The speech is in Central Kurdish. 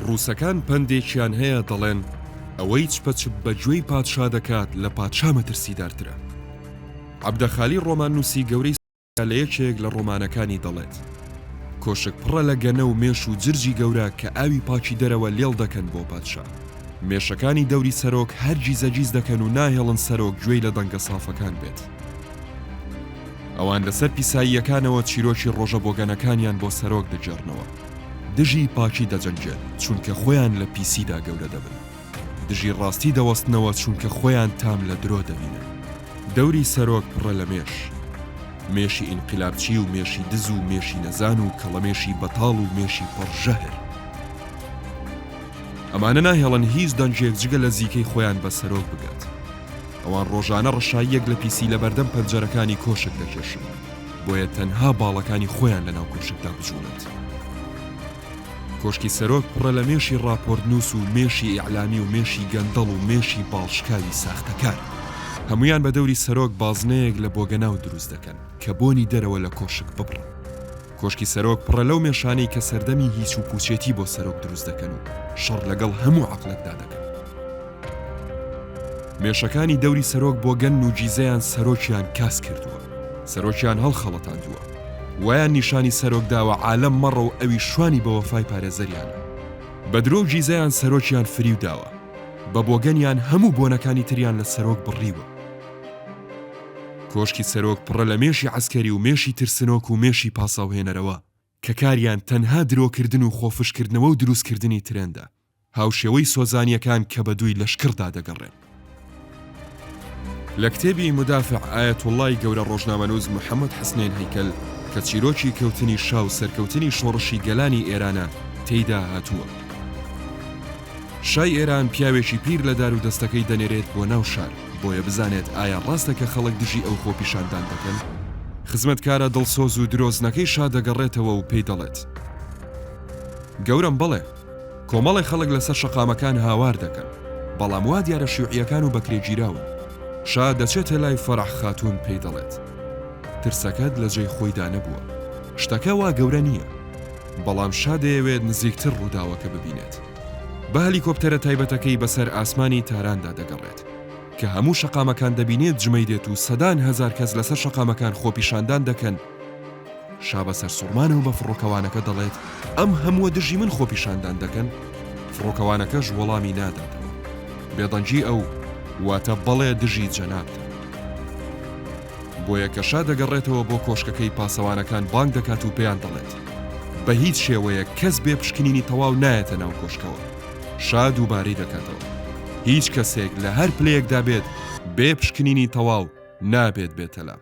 ڕووسەکان پەندێکیان هەیە دەڵێن ئەوەی چپەچپ بە گوێی پادشا دەکات لە پادشا مەترسیدارترە. عەبدەخالی ڕۆماننووسی گەورەی لە یەکێک لە ڕۆمانەکانی دەڵێت کۆشک پڕە لە گەنە و مێش و جرجی گەورە کە ئاوی پاکی دەرەوە لێڵ دەکەن بۆ پادشا. مێشەکانی دەوری سەرۆک هەر جیزەجیز دەکەن و ناهێڵن سەرۆک گوێی لە دەنگە سافەکان بێت. ئەوان لەسەر پیساییەکانەوە چیرۆکی ڕۆژە بۆگەنەکانیان بۆ سەرۆک دەجێڕنەوە. دژی پاکی دەجەنجێن چونکە خۆیان لە پیسیدا گەورە دەبن. دژی ڕاستی دەوەستنەوە چونکە خۆیان تام لە درۆ دەبینن. دەوری سەرۆک پڕە لە مێش. مێشی ئینقیلابچی و مێشی دز و مێشی نەزان و کەڵەمێشی بەتاڵ و مێشی پڕژەهر. ئەمانە ناهێڵن هیچ دەنجێک جگە لە زیکەی خۆیان بە سەرۆک بگات. ئەوان ڕۆژانە ڕەشاییەک لە پیسی لە بەردەم پەنجەرەکانی کۆشک دەکێشن بۆیە تەنها باڵەکانی خۆیان لە ناو کۆشکدا بجوڵێت. کۆشکی سەرۆک پڕە لە مێشی ڕاپۆرتنووس و مێشی ئیعلامی و مێشی گەندەڵ و مێشی باڵشکاوی ساختەکان. هەمویان بە دەوری سەرۆک بازنەیەک لە بۆگەناو دروست دەکەن کە بۆنی دەرەوە لە کۆشک ببڕن. کۆشکی سەرۆک پڕە لەو مێشانەی کە سەردەمی هیچ و پوچێتی بۆ سەرۆک دروست دەکەن و شەڕ لەگەڵ هەموو عەقلێکدا دەکەن. مێشەکانی دەوری سەرۆک بۆ گەن و جیزەیان سەرۆکیان کاس کردووە، سەرۆکیان هەڵخەڵەتاندووە، وایان نیشانی سەرۆک داوە عالەم مەڕە و ئەوی شوانی بە وەفای پارێزەریانە. بە درۆ و جیزەیان سەرۆکیان فریو داوە، بە بۆگەنیان هەموو بۆنەکانی تریان لە سەرۆک بڕیوە. کۆشکی سەرۆک پڕە لە مێشی عەسکەری و مێشی ترسنۆک و مێشی پاساوهێنەرەوە کە کاریان تەنها درۆکردن و خۆفشکردنەوە و دروستکردنی ترێندا، هاوشێوەی سۆزانیەکان کە بە دووی لەشکردا دەگەڕێن. لە کتێبی مدافع ئایەتوڵڵای گەورە ڕۆژنامەنووس محەممەد حەسنین هەیکەل کە چیرۆکی کەوتنی شا و سەرکەوتنی شۆڕشی گەلانی ئێرانە تێیدا هاتووە. شای ئێران پیاوێکی پیر لە دار و دەستەکەی دەنێرێت بۆ ناو شار بۆیە بزانێت ئایا ڕاستە کە خەڵک دژی ئەو خۆپیشاندان دەکەن. خزمەتکارە دڵسۆز و درۆزنەکەی شا دەگەڕێتەوە و پێی دەڵێت گەورم بڵێ کۆمەڵی خەڵک لەسەر شەقامەکان هاوار دەکەن بەڵام وا دیارە شیوعیەکان و بەکرێگیراون. شا دەچێتە لای فەرەح خاتوون پێی دەڵێت ترسەکەت لە جێی خۆیدا نەبووە، شتەکە وا گەورە نییە، بەڵام شا دەیەوێت نزیکتر ڕووداوەکە ببینێت. بە هەلیکۆپتەرە تایبەتەکەی بەسەر ئاسمانی تاراندا دەگەڕێت کە هەموو شەقامەکان دەبینێت جمەی دێت و سەدان هەزار کەس لەسەر شەقامەکان خۆپیشاندان دەکەن. شا بەسەر سوڕمانەوە بە فڕۆکەوانەکە دەڵێت ئەم هەمووە دژی من خۆپیشاندان دەکەن. فڕۆکەوانەکەش وەڵامی ناداتەوە. بێدەنجی ئەو واتە بەڵێ دژی جەنابتە. بۆیە کە شا دەگەڕێتەوە بۆ کۆشکەکەی پاسەوانەکان بانگ دەکات و پێیان دەڵێت بە هیچ شێوەیە کەس بێ پشکنینی تەواو نایەتە ناو کۆشکەوە. شا دووبارەی دەکاتەوە هیچ کەسێک لە هەر پلەیەکدا بێت بێ پشکنینی تەواو نابێت بێتە لام.